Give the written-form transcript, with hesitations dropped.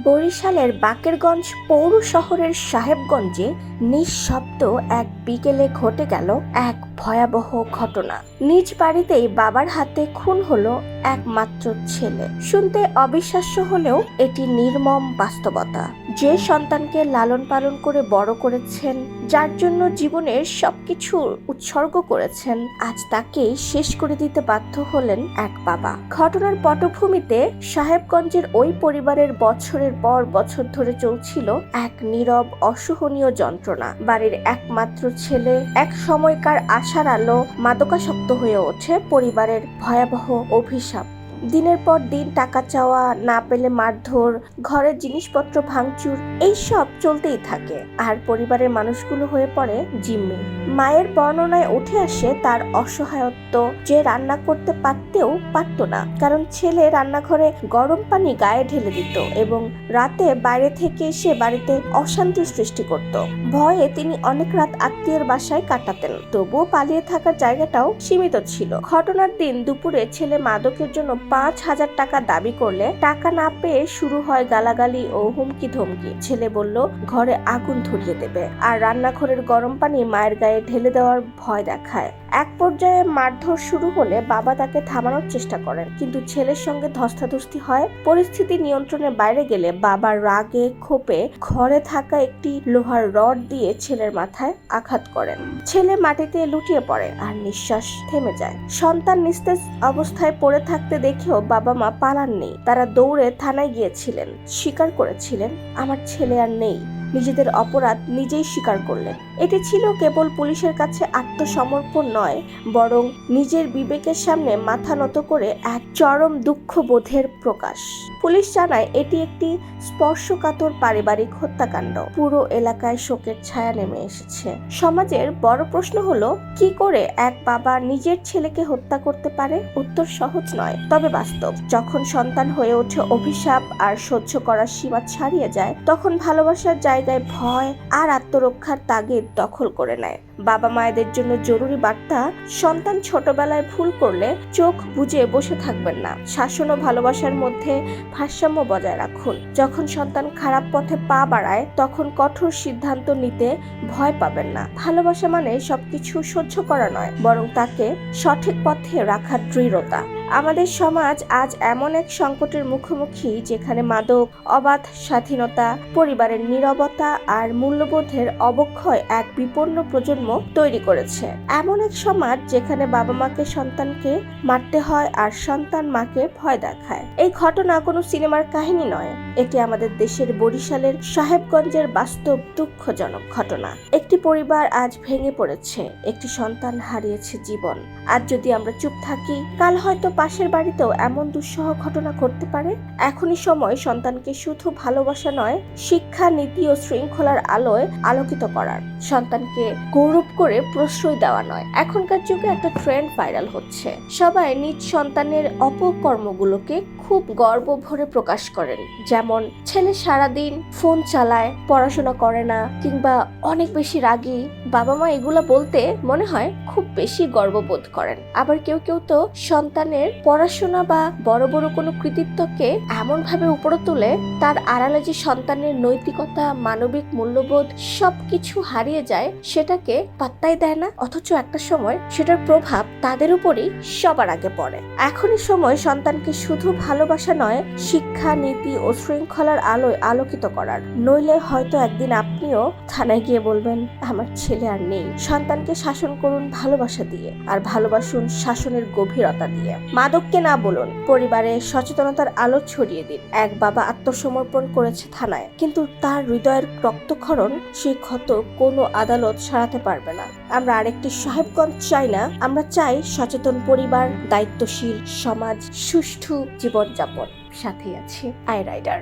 বরিশালের বাকেরগঞ্জ পৌর শহরের সাহেবগঞ্জে নিঃশব্দ এক বিকেলে ঘটে গেল এক ভয়াবহ ঘটনা। নিজ বাড়িতেই বাবার হাতে খুন হলো একমাত্র ছেলে। শুনতে অবিশ্বাস্য হলেও এটি নির্মম বাস্তবতা। যে সন্তানকে লালন পালন করে বড় করেছেন, যার জন্য জীবনের সবকিছু উৎসর্গ করেছেন, আজ তাকেই শেষ করে দিতে বাধ্য হলেন এক বাবা। ঘটনার পটভূমিতে সাহেবগঞ্জের ওই পরিবারের বছরের পর বছর ধরে চলছিল এক নীরব অসহনীয় যন্ত্রণা। বাড়ির একমাত্র ছেলে এক সময়কার আশার আলো মাদকাসক্ত হয়ে ওঠে পরিবারের ভয়াবহ অভিশাপ। দিনের পর দিন টাকা চাওয়া, না পেলে মারধর, ঘরের জিনিসপত্র ভাঙচুর, এইসব চলতেই থাকে। আর পরিবারের মানুষগুলো হয়ে পড়ে জিম্মি। মায়ের বর্ণনায় উঠে আসে তার অসহায়ত্ব, যে রান্না করতে পারতো না, কারণ ছেলে রান্নাঘরে গরম পানি গায়ে ঢেলে দিত এবং রাতে বাইরে থেকে এসে বাড়িতে অশান্তি সৃষ্টি করত। ভয়ে তিনি অনেক রাত আত্মীয়ের বাসায় কাটাতেন। তবুও পালিয়ে থাকার জায়গাটাও সীমিত ছিল। ঘটনার দিন দুপুরে ছেলে মাদকের জন্য 5,000 টাকা দাবি করলে টাকা না পেয়ে শুরু হয় গালাগালি ও হুমকি ধমকি। ছেলে বলল ঘরে আগুন ধরিয়ে দেবে, আর রান্নাঘরের গরম পানি মায়ের গায়ে ঢেলে দেওয়ার ভয় দেখায়। এক পর্যায়ে মারধর শুরু হলে বাবা তাকে থামানোর চেষ্টা করেন, কিন্তু ছেলের সঙ্গে ধস্তাধস্তি হয়। পরিস্থিতি নিয়ন্ত্রণের বাইরে গেলে বাবা রাগে ক্ষোভে ঘরে থাকা একটি লোহার রড দিয়ে ছেলের মাথায় আঘাত করেন। ছেলে মাটিতে লুটিয়ে পড়ে আর নিঃশ্বাস থেমে যায়। সন্তান নিস্তেজ অবস্থায় পড়ে থাকতে দেখেও বাবা মা পালাননি। তারা দৌড়ে থানায় গিয়েছিলেন, স্বীকার করেছিলেন আমার ছেলে আর নেই। নিজেদের অপরাধ নিজেই স্বীকার করলেন। এটি ছিল কেবল পুলিশের কাছে আত্মসমর্পণ নয়, বরং নিজের বিবেকের সামনে মাথা নত করে এক চরম দুঃখবোধের প্রকাশ। পুলিশ জানায় এটি একটি স্পর্শকাতর পারিবারিক হত্যাকাণ্ড। পুরো এলাকায় শোকের ছায়া নেমে এসেছে। সমাজের বড় প্রশ্ন হলো, কি করে এক বাবা নিজের ছেলেকে হত্যা করতে পারে? উত্তর সহজ নয়, তবে বাস্তব। যখন সন্তান হয়ে ওঠে অভিশাপ আর সহ্য করার সীমা ছাড়িয়ে যায়, তখন ভালোবাসার জায়গায় ভয় আর আত্মরক্ষার তাগিদ দখল করে নেয়। বাবা মায়েদের জন্য জরুরি বার্তা: সন্তান ছোটবেলায় ভুল করলে চোখ বুজে বসে থাকবেন না। শাসন ও ভালোবাসার মধ্যে ভারসাম্য বজায় রাখুন। যখন সন্তান খারাপ পথে পা বাড়ায়, তখন কঠোর সিদ্ধান্ত নিতে ভয় পাবেন না। ভালোবাসা মানে সবকিছু সহ্য করা নয়, বরং তাকে সঠিক পথে রাখার দৃঢ়তা। আমাদের সমাজ আজ এমন এক সংকটের মুখোমুখি, যেখানে মাদক, অবাধ স্বাধীনতা, পরিবারের নীরবতা আর মূল্যবোধের অবক্ষয় এক বিপন্ন প্রজন্ম তৈরি করেছে। এমন এক সমাজ যেখানে বাবা মাকে সন্তানকে মারতে হয় আর সন্তান মাকে ভয় দেখায়। এই ঘটনা কোনো সিনেমার কাহিনী নয়, এটি আমাদের দেশের বরিশালের সাহেবগঞ্জের বাস্তব দুঃখজনক ঘটনা। একটি পরিবার আজ ভেঙে পড়েছে, একটি সন্তান হারিয়েছে জীবন। আজ যদি আমরা চুপ থাকি, কাল হয়তো পাশের বাড়িতেও এমন দুঃসহ ঘটনা ঘটতে পারে। এখনই সময় সন্তানকে শুধু ভালোবাসা নয়, শিক্ষা, নীতি ও শৃঙ্খলার আলোয় আলোকিত করার। সন্তানকে গৌরব করে প্রশ্রয় দেওয়া নয়। এখনকার যুগে একটা ট্রেন্ড ভাইরাল হচ্ছে, সবাই নিজ সন্তানের অপকর্মগুলোকে খুব গর্ব ভরে প্রকাশ করেন। যেমন ছেলে সারাদিন ফোন চালায়, পড়াশোনা করে না, কিংবা অনেক বেশি রাগী। বাবা মা এগুলা বলতে মনে হয় খুব বেশি গর্ববোধ করেন। আবার কেউ কেউ তো সন্তানের পড়াশোনা বা বড় বড় কোনো কৃতিত্বকে এমন ভাবে উপরে তুলে, তার আড়ালে যে সন্তানের নৈতিকতা, মানবিক মূল্যবোধ সবকিছু হারিয়ে যায়, সেটাকে পাত্তাই দেয় না। অথচ একটা সময় সেটার প্রভাব তাদের উপরই সবার আগে পড়ে। এখনই সময় সন্তানকে শুধু ভালোবাসা নয়, শিক্ষা, নীতি ও শৃঙ্খলার আলোয় আলোকিত করার। নইলে হয়তো একদিন আপনিও থানায় গিয়ে বলবেন আমার ছেলে আর নেই। সন্তানকে শাসন করুন ভালোবাসা দিয়ে, আর ভালোবাসুন শাসনের গভীরতা দিয়ে। মাদককে না বলুন, পরিবারে সচেতনতার আলো ছড়িয়ে দিন। এক বাবা আত্মসমর্পণ করেছে থানায়, কিন্তু তার হৃদয়ের রক্তক্ষরণ, সেই ক্ষত কোনো আদালত সারাতে পারবে না। আমরা আরেকটি সাহেবগঞ্জ চাই না, আমরা চাই সচেতন পরিবার, দায়িত্বশীল সমাজ, সুষ্ঠু জীবনযাপন। সাথে আছি আই রাইডার।